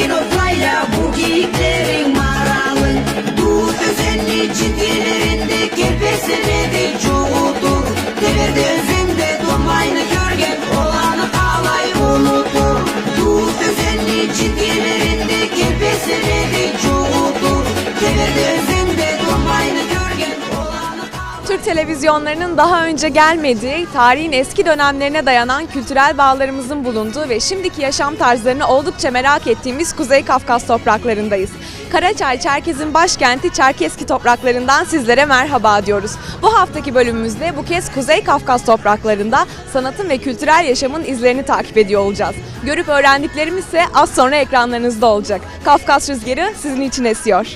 Zengin otlayla bu geyiklerin maralın. Tuğut özenli çitkilerinde kepesine de çoğudur. Deverde özünde dolmayını görgen olanı alay unutur. Tuğut özenli çitkilerinde kepesine de çoğudur. Deverde özünde dolmayını görgen olanı alay. Türk televizyonlarının daha önce gelmediği, tarihin eski dönemlerine dayanan kültürel bağlarımızın bulunduğu ve şimdiki yaşam tarzlarını oldukça merak ettiğimiz Kuzey Kafkas topraklarındayız. Karaçay, Çerkez'in başkenti Çerkezki topraklarından sizlere merhaba diyoruz. Bu haftaki bölümümüzde bu kez Kuzey Kafkas topraklarında sanatın ve kültürel yaşamın izlerini takip ediyor olacağız. Görüp öğrendiklerimiz ise az sonra ekranlarınızda olacak. Kafkas rüzgarı sizin için esiyor.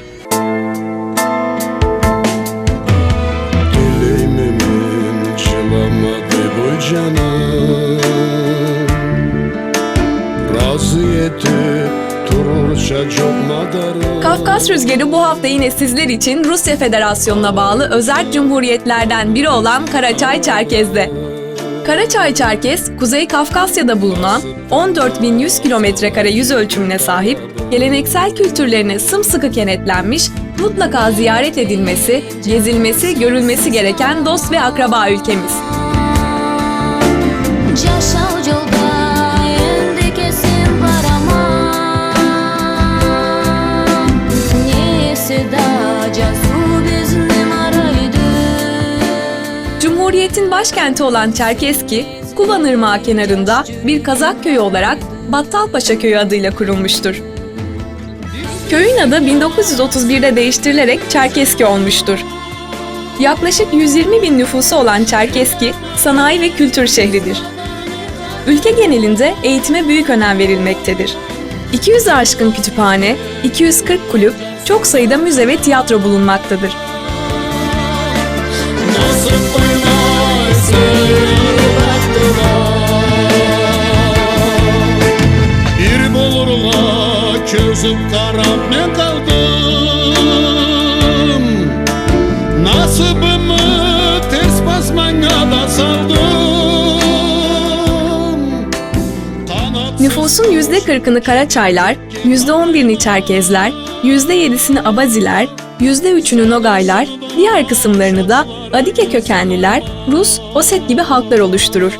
Canım raziyeti tururça çok madarı. Kafkas Rüzgarı bu hafta yine sizler için Rusya Federasyonu'na bağlı özerk cumhuriyetlerden biri olan Karaçay Çerkez'de. Karaçay Çerkez, Kuzey Kafkasya'da bulunan 14.100 kilometrekare yüz ölçümüne sahip, geleneksel kültürlerine sımsıkı kenetlenmiş, mutlaka ziyaret edilmesi, gezilmesi, görülmesi gereken dost ve akraba ülkemiz. Cumhuriyetin başkenti olan Çerkezki, Kuban Irmağı kenarında bir Kazak köyü olarak Battalpaşa Köyü adıyla kurulmuştur. Köyün adı 1931'de değiştirilerek Çerkezki olmuştur. Yaklaşık 120.000 nüfusu olan Çerkezki, sanayi ve kültür şehridir. Ülke genelinde eğitime büyük önem verilmektedir. 200'e aşkın kütüphane, 240 kulüp, çok sayıda müze ve tiyatro bulunmaktadır. Bir bulurla közüm karab ne kaldım. Nasibimi ters basmanya da saldım. Nüfusun %40'ını Karaçaylar, %11'ini Çerkezler, %7'sini Abaziler, %3'ünü Nogaylar, diğer kısımlarını da Adike kökenliler, Rus, Oset gibi halklar oluşturur.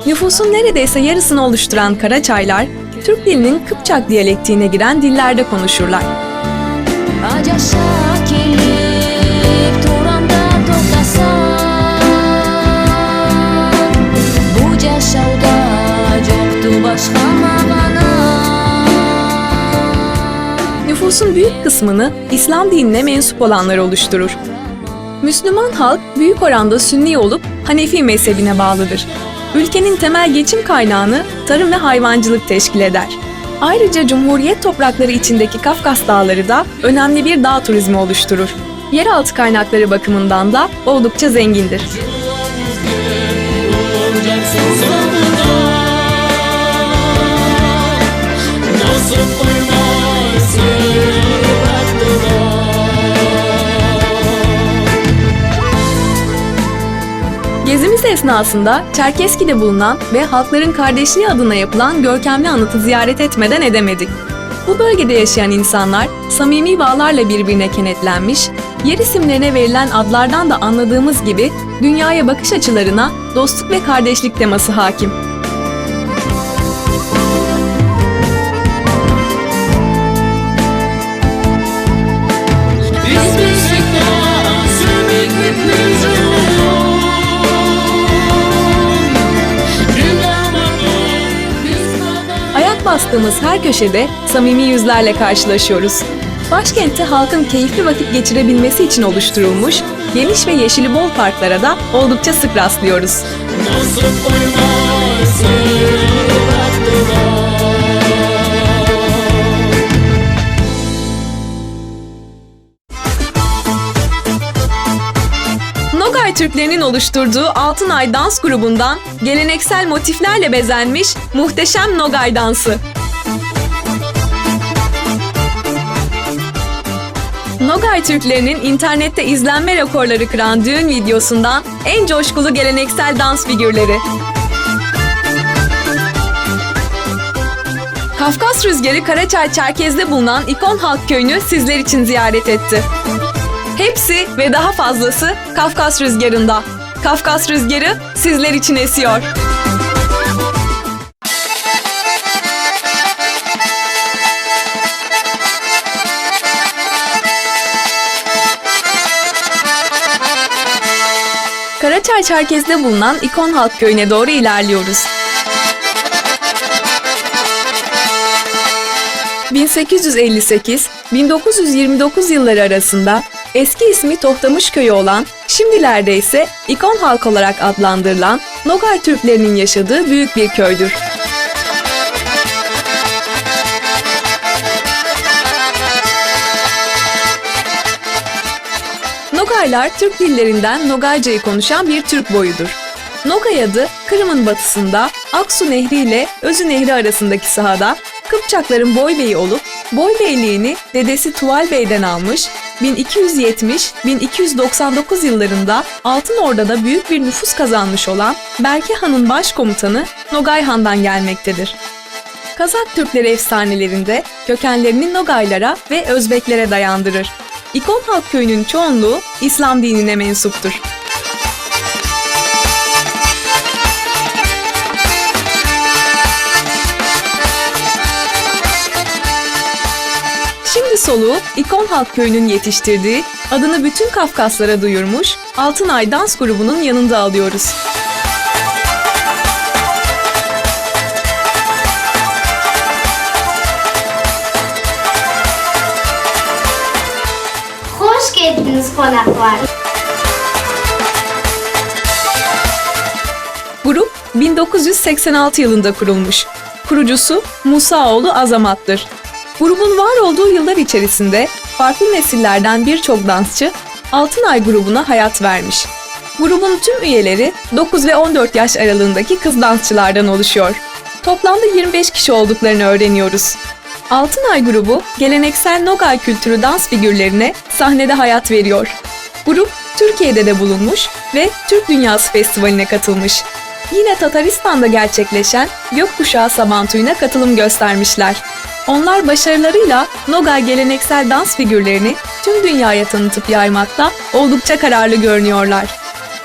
Nüfusun neredeyse yarısını oluşturan Karaçaylar, Türk dilinin Kıpçak diyalektiğine giren dillerde konuşurlar. Nüfusun büyük kısmını İslam dinine mensup olanlar oluşturur. Müslüman halk büyük oranda Sünni olup Hanefi mezhebine bağlıdır. Ülkenin temel geçim kaynağını tarım ve hayvancılık teşkil eder. Ayrıca Cumhuriyet toprakları içindeki Kafkas Dağları da önemli bir dağ turizmi oluşturur. Yeraltı kaynakları bakımından da oldukça zengindir. Gezimiz esnasında Çerkezki'de bulunan ve halkların kardeşliği adına yapılan görkemli anıtı ziyaret etmeden edemedik. Bu bölgede yaşayan insanlar samimi bağlarla birbirine kenetlenmiş, yer isimlerine verilen adlardan da anladığımız gibi dünyaya bakış açılarına dostluk ve kardeşlik teması hakim. Bastığımız her köşede samimi yüzlerle karşılaşıyoruz. Başkentte halkın keyifli vakit geçirebilmesi için oluşturulmuş geniş ve yeşili bol parklara da oldukça sık rastlıyoruz. Nogay Türklerinin oluşturduğu Altınay Dans grubundan geleneksel motiflerle bezenmiş muhteşem Nogay dansı. Nogay Türklerinin internette izlenme rekorları kıran düğün videosundan en coşkulu geleneksel dans figürleri. Kafkas Rüzgarı Karaçay Çerkez'de bulunan ikon halk köyünü sizler için ziyaret etti. Hepsi ve daha fazlası Kafkas Rüzgarı'nda. Kafkas Rüzgarı sizler için esiyor. Karaçay Çerkez'de bulunan ikon halk köyüne doğru ilerliyoruz. 1858-1929 yılları arasında eski ismi Tohtamış Köyü olan, şimdilerde ise ikon halk olarak adlandırılan Nogay Türklerinin yaşadığı büyük bir köydür. Nogaylar Türk dillerinden Nogaycayı konuşan bir Türk boyudur. Nogay adı Kırım'ın batısında Aksu Nehri ile Özü Nehri arasındaki sahada Kıpçakların boybeyi olup boybeyliğini dedesi Tuval Bey'den almış, 1270-1299 yıllarında Altın Orda'da büyük bir nüfus kazanmış olan Berke Han'ın başkomutanı Nogay Han'dan gelmektedir. Kazak Türkleri efsanelerinde kökenlerini Nogaylara ve Özbeklere dayandırır. İkon halk köyünün çoğunluğu İslam dinine mensuptur. Şimdi soluğu İkon halk köyünün yetiştirdiği, adını bütün Kafkaslara duyurmuş Altınay Dans grubunun yanında alıyoruz. Hoş geldiniz konaklar. Grup 1986 yılında kurulmuş. Kurucusu Musaoğlu Azamat'tır. Grubun var olduğu yıllar içerisinde farklı nesillerden birçok dansçı Altınay grubuna hayat vermiş. Grubun tüm üyeleri 9 ve 14 yaş aralığındaki kız dansçılardan oluşuyor. Toplamda 25 kişi olduklarını öğreniyoruz. Altınay grubu geleneksel Nogay kültürü dans figürlerine sahnede hayat veriyor. Grup Türkiye'de de bulunmuş ve Türk Dünyası Festivali'ne katılmış. Yine Tataristan'da gerçekleşen Gökkuşağı Sabantuyu'na katılım göstermişler. Onlar başarılarıyla Nogay geleneksel dans figürlerini tüm dünyaya tanıtıp yaymakta oldukça kararlı görünüyorlar.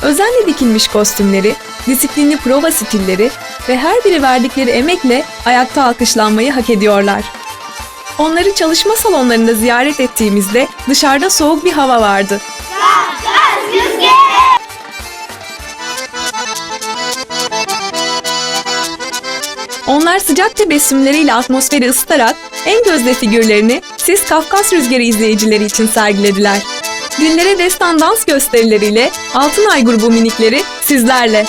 Özenle dikilmiş kostümleri, disiplinli prova stilleri ve her biri verdikleri emekle ayakta alkışlanmayı hak ediyorlar. Onları çalışma salonlarında ziyaret ettiğimizde dışarıda soğuk bir hava vardı. Onlar sıcak tebessümleriyle atmosferi ısıtarak en gözde figürlerini siz Kafkas Rüzgarı izleyicileri için sergilediler. Dillere destan dans gösterileriyle Altınay grubu minikleri sizlerle.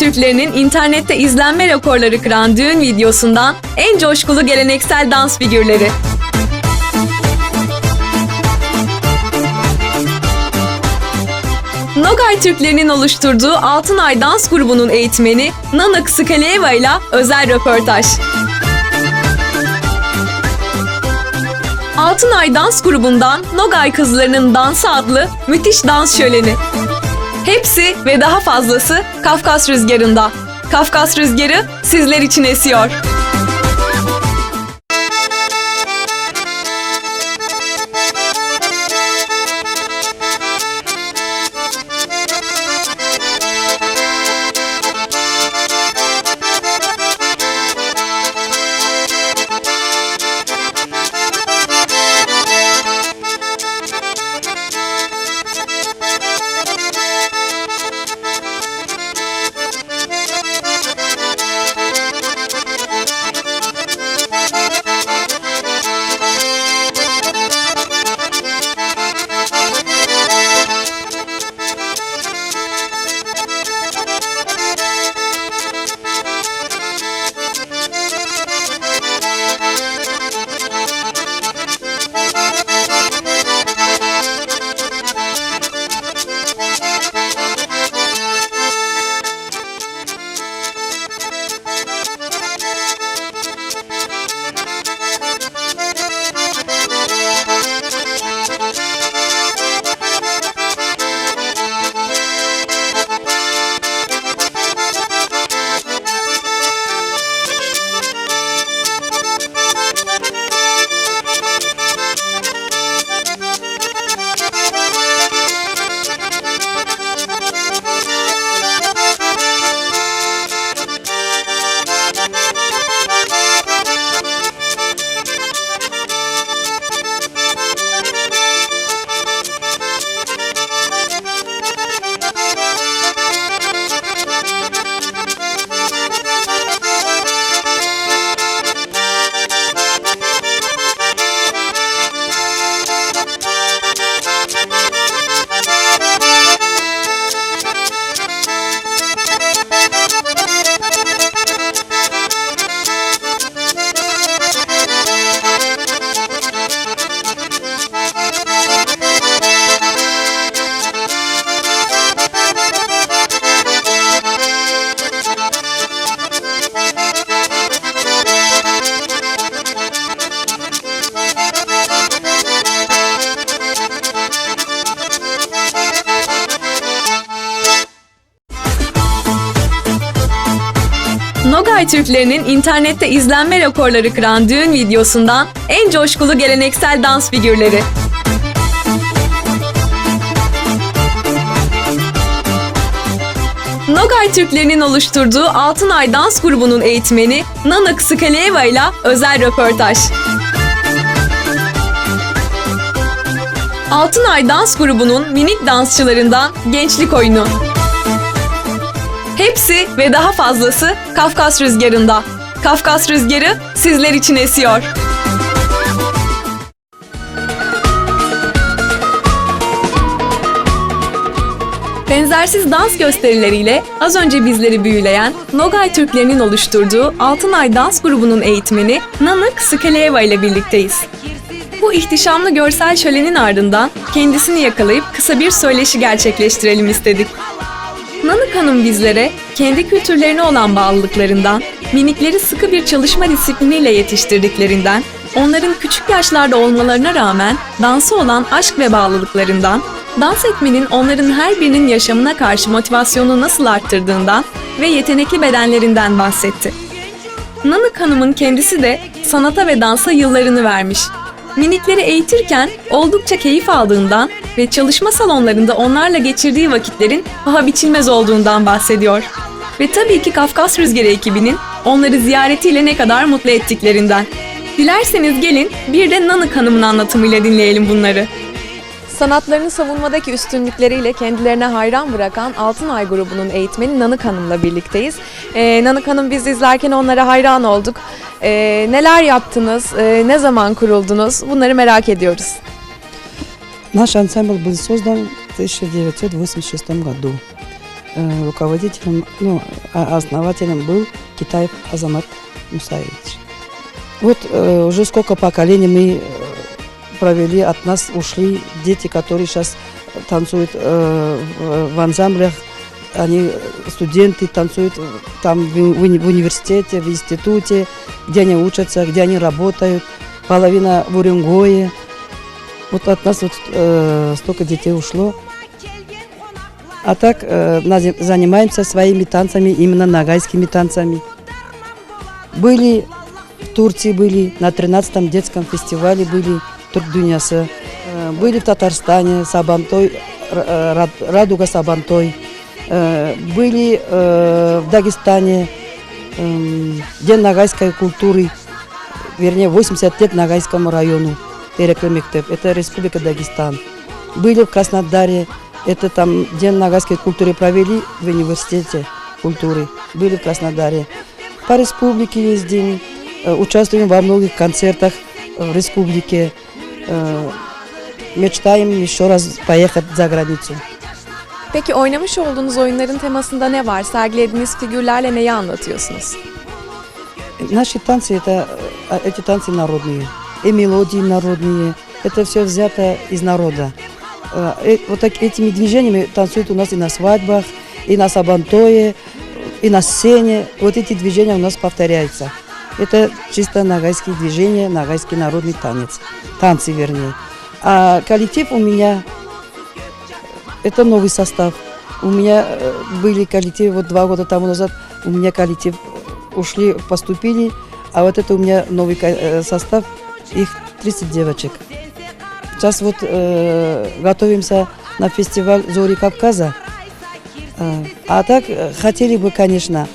Türklerinin internette izlenme rekorları kıran düğün videosundan en coşkulu geleneksel dans figürleri. Nogay Türklerinin oluşturduğu Altınay Dans grubunun eğitmeni Nanık Skalieva ile özel röportaj. Altınay Dans grubundan Nogay Kızlarının Dansı adlı müthiş dans şöleni. Hepsi ve daha fazlası Kafkas Rüzgarı'nda. Kafkas Rüzgarı sizler için esiyor. Nogay Türklerinin internette izlenme rekorları kıran düğün videosundan en coşkulu geleneksel dans figürleri. Nogay Türklerinin oluşturduğu Altınay Dans grubunun eğitmeni Nanık Skalieva ile özel röportaj. Altınay Dans grubunun minik dansçılarından gençlik oyunu. Hepsi ve daha fazlası Kafkas Rüzgarı'nda. Kafkas Rüzgarı sizler için esiyor. Benzersiz dans gösterileriyle az önce bizleri büyüleyen Nogay Türklerinin oluşturduğu Altınay Dans grubunun eğitmeni Nanık Skalieva ile birlikteyiz. Bu ihtişamlı görsel şölenin ardından kendisini yakalayıp kısa bir söyleşi gerçekleştirelim istedik. Nanık Hanım bizlere kendi kültürlerine olan bağlılıklarından, minikleri sıkı bir çalışma disipliniyle yetiştirdiklerinden, onların küçük yaşlarda olmalarına rağmen dansa olan aşk ve bağlılıklarından, dans etmenin onların her birinin yaşamına karşı motivasyonu nasıl arttırdığından ve yetenekli bedenlerinden bahsetti. Nanık Hanım'ın kendisi de sanata ve dansa yıllarını vermiş. Minikleri eğitirken oldukça keyif aldığından ve çalışma salonlarında onlarla geçirdiği vakitlerin paha biçilmez olduğundan bahsediyor. Ve tabii ki Kafkas Rüzgarı ekibinin onları ziyaretiyle ne kadar mutlu ettiklerinden. Dilerseniz gelin bir de Nanık Hanım'ın anlatımıyla dinleyelim bunları. Sanatlarını savunmadaki üstünlükleriyle kendilerine hayran bırakan Altınay grubunun eğitmeni Nanık Hanım'la birlikteyiz. Nanık Hanım, biz izlerken onlara hayran olduk. Neler yaptınız, ne zaman kuruldunuz, bunları merak ediyoruz. Наш ансамбль был создан в 1986 году. руководителем, основателем был Китаев Азамат Мусаевич. Вот уже сколько поколений мы провели, от нас ушли дети, которые сейчас танцуют в ансамблях, они студенты танцуют там в университете, в институте, где они учатся, где они работают, половина в Уренгое. Вот от нас вот столько детей ушло. А так занимаемся своими танцами, именно нагайскими танцами. Были в Турции, были на 13-м детском фестивале, были Турк Дюнясы, были в Татарстане, Сабантой, Радуга Сабантой, были в Дагестане, День нагайской культуры, вернее 80 лет Нагайскому району, Терекле Мектеп, это Республика Дагестан. Были в Краснодаре, это там День нагайской культуры провели в университете культуры, были в Краснодаре. По республике ездим, участвуем во многих концертах в республике. Мечтаем еще раз поехать за границу. Peki oynamış olduğunuz oyunların temasında ne var? Sergilediğiniz figürlerle neyi anlatıyorsunuz? Наши танцы, эти танцы народные, и мелодии народные, это все взято из народа. Вот этими движениями танцуют у нас и на свадьбах, и на сабантое, и на сцене. Вот эти движения у нас повторяются. Это чисто нагайские движения, нагайский народный танец. Танцы, вернее. А коллектив у меня, это новый состав. У меня были коллективы, вот 2 года тому назад у меня коллектив ушли, поступили, а вот это у меня новый состав, их 30 девочек. Сейчас вот готовимся на фестиваль «Зори Кавказа». А так хотели бы, конечно,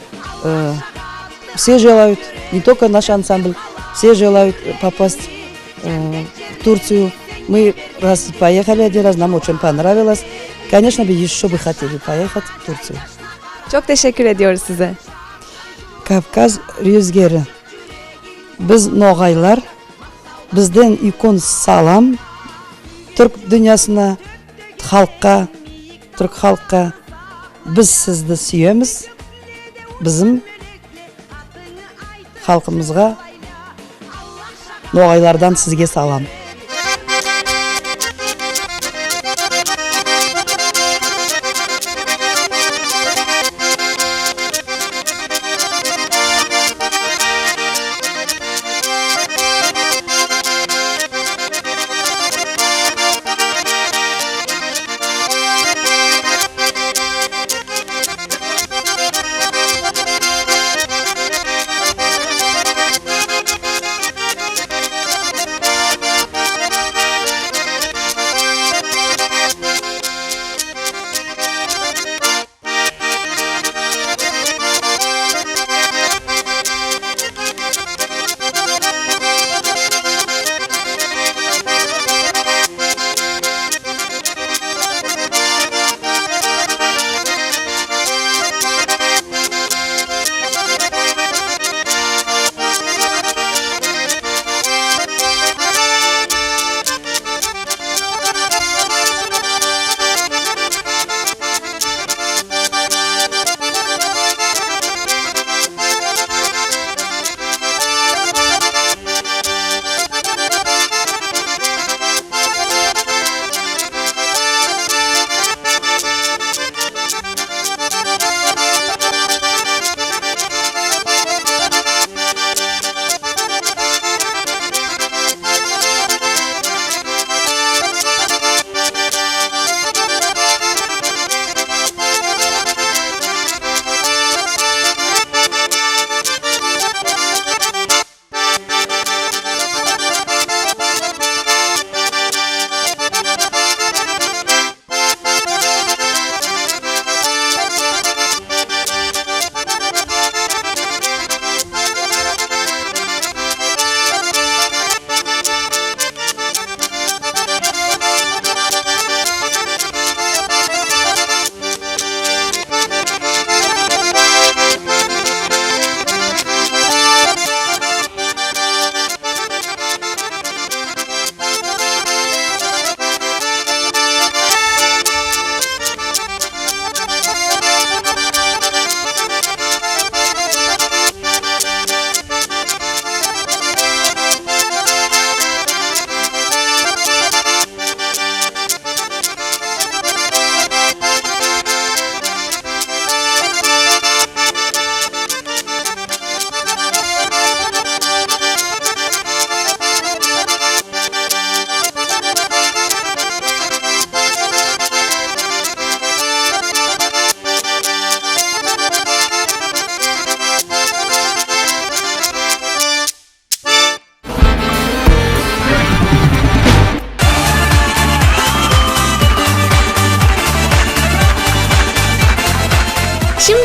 все желают, не только наш ансамбль, все желают попасть в Турцию. Мы раз поехали один раз, нам очень понравилось. Конечно, еще бы хотели поехать в Турцию. Çok teşekkür ediyoruz size. Kavkaz rüzgarı. Biz noğaylar, bizden ikon salam, Türk dünyasına, halkka, Türk halkka, biz sizni suyamiz, bizim halkımızga, noğaylardan sizge salam.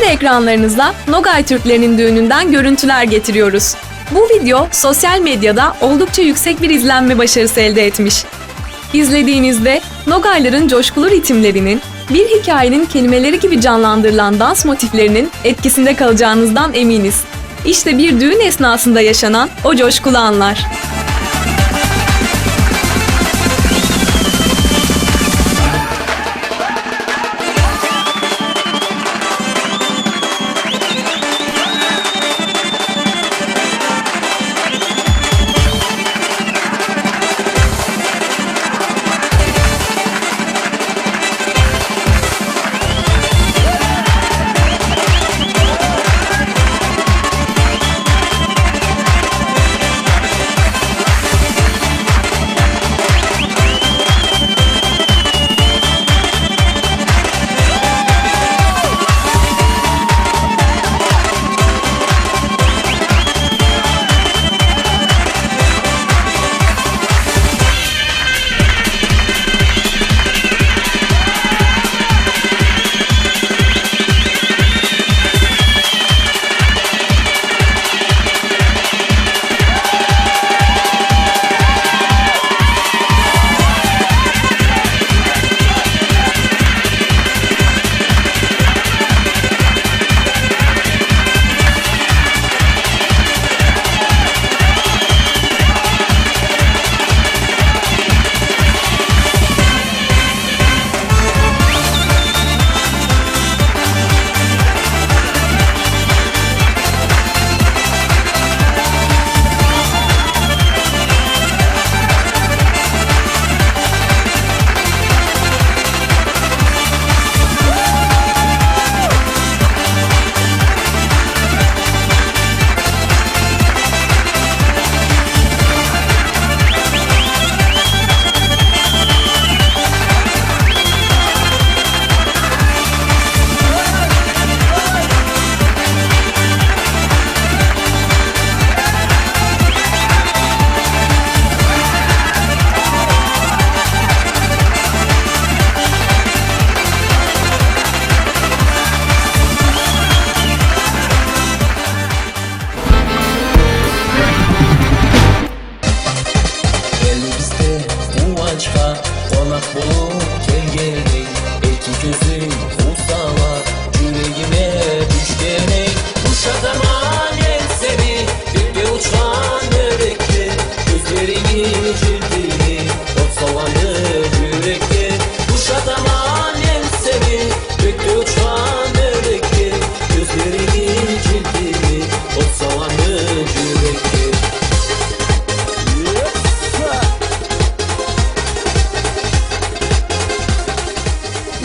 ekranlarınıza Nogay Türklerinin düğününden görüntüler getiriyoruz. Bu video sosyal medyada oldukça yüksek bir izlenme başarısı elde etmiş. İzlediğinizde Nogayların coşkulu ritimlerinin, bir hikayenin kelimeleri gibi canlandırılan dans motiflerinin etkisinde kalacağınızdan eminiz. İşte bir düğün esnasında yaşanan o coşkulu anlar. Elimizde uvaçka konak bulup gelgelik Eki gözüm uzağa yüreğime düşgenek Uşadaman el seni gökte uçan örekli Gözlerini ciltini ot savanı yürekli Uşadaman el seni gökte uçan örekli Gözlerini ciltini ot savanı yürekli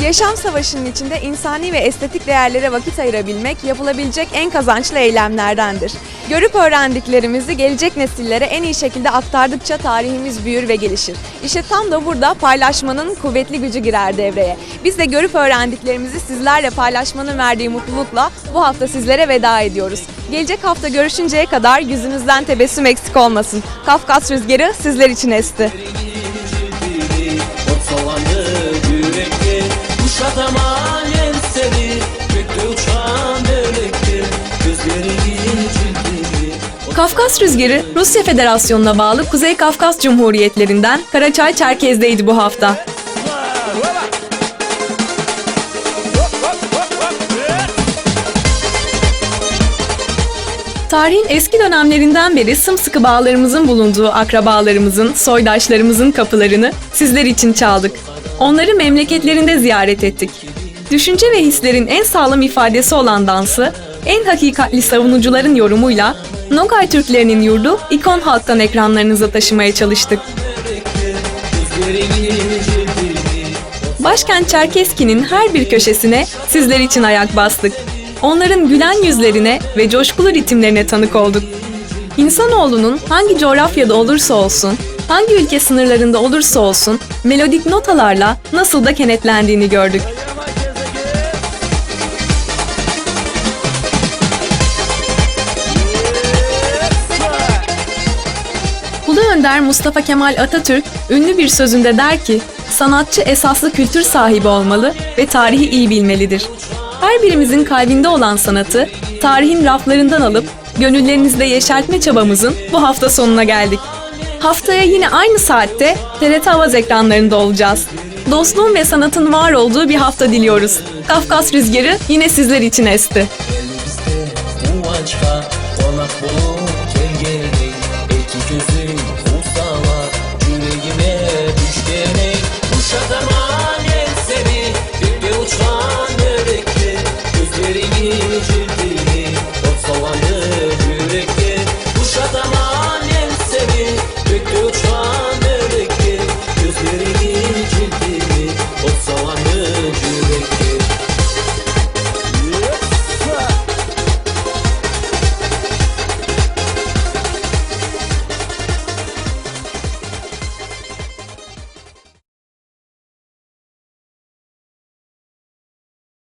Yaşam savaşının içinde insani ve estetik değerlere vakit ayırabilmek yapılabilecek en kazançlı eylemlerdendir. Görüp öğrendiklerimizi gelecek nesillere en iyi şekilde aktardıkça tarihimiz büyür ve gelişir. İşte tam da burada paylaşmanın kuvvetli gücü girer devreye. Biz de görüp öğrendiklerimizi sizlerle paylaşmanın verdiği mutlulukla bu hafta sizlere veda ediyoruz. Gelecek hafta görüşünceye kadar yüzünüzden tebessüm eksik olmasın. Kafkas rüzgarı sizler için esti. Uşadaman el seni gökte uçan örekli Gözlerini ciltini Kafkas Rüzgarı, Rusya Federasyonu'na bağlı Kuzey Kafkas Cumhuriyetlerinden Karaçay-Çerkez'deydi bu hafta. Tarihin eski dönemlerinden beri sımsıkı bağlarımızın bulunduğu akrabalarımızın, soydaşlarımızın kapılarını sizler için çaldık. Onları memleketlerinde ziyaret ettik. Düşünce ve hislerin en sağlam ifadesi olan dansı, en hakikatli savunucuların yorumuyla Nogay Türklerinin yurdu ikon halktan ekranlarınıza taşımaya çalıştık. Başkent Çerkezki'nin her bir köşesine sizler için ayak bastık. Onların gülen yüzlerine ve coşkulu ritimlerine tanık olduk. İnsanoğlunun hangi coğrafyada olursa olsun, hangi ülke sınırlarında olursa olsun melodik notalarla nasıl da kenetlendiğini gördük. Ulu Önder Mustafa Kemal Atatürk ünlü bir sözünde der ki, sanatçı esaslı kültür sahibi olmalı ve tarihi iyi bilmelidir. Her birimizin kalbinde olan sanatı tarihin raflarından alıp gönüllerinizde yeşertme çabamızın bu hafta sonuna geldik. Haftaya yine aynı saatte TRT Avaz ekranlarında olacağız. Dostluğun ve sanatın var olduğu bir hafta diliyoruz. Kafkas Rüzgarı yine sizler için esti. Elimizde bu açka konak bulup